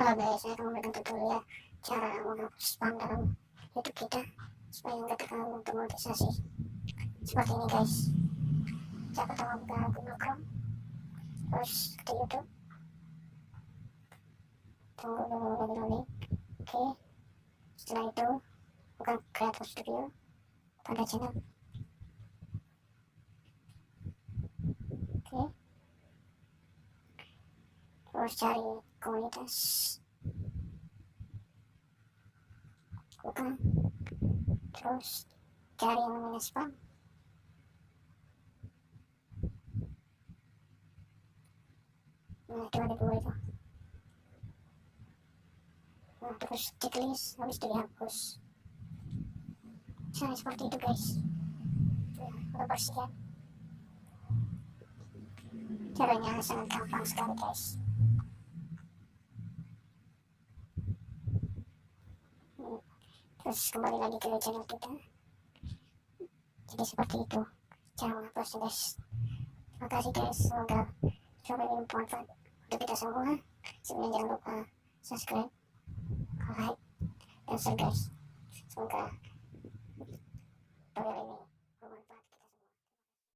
Halo guys, saya akan memberikan tutorial cara menghapus spam dalam YouTube kita supaya nggak terganggu untuk monetisasi. Seperti ini guys. Saya pertama buka Google Chrome, terus ke YouTube. Tunggu dulu loading. Oke. Setelah itu buka Creator Studio pada channel. Oke. Terus cari komunitas. Buka. Terus cari yang namanya spam. Nah, itu ada dua itu. Nah, terus checklist, habis itu dihapus. Nah, seperti itu guys. Nah, udah bersihkan. Caranya sangat gampang sekali guys. Terus kembali lagi ke channel kita. Jadi seperti itu cara menghapusnya guys. Terima kasih guys, semoga coba ini bermanfaat untuk kita semua. Sebelumnya jangan lupa subscribe, like, dan share guys. Semoga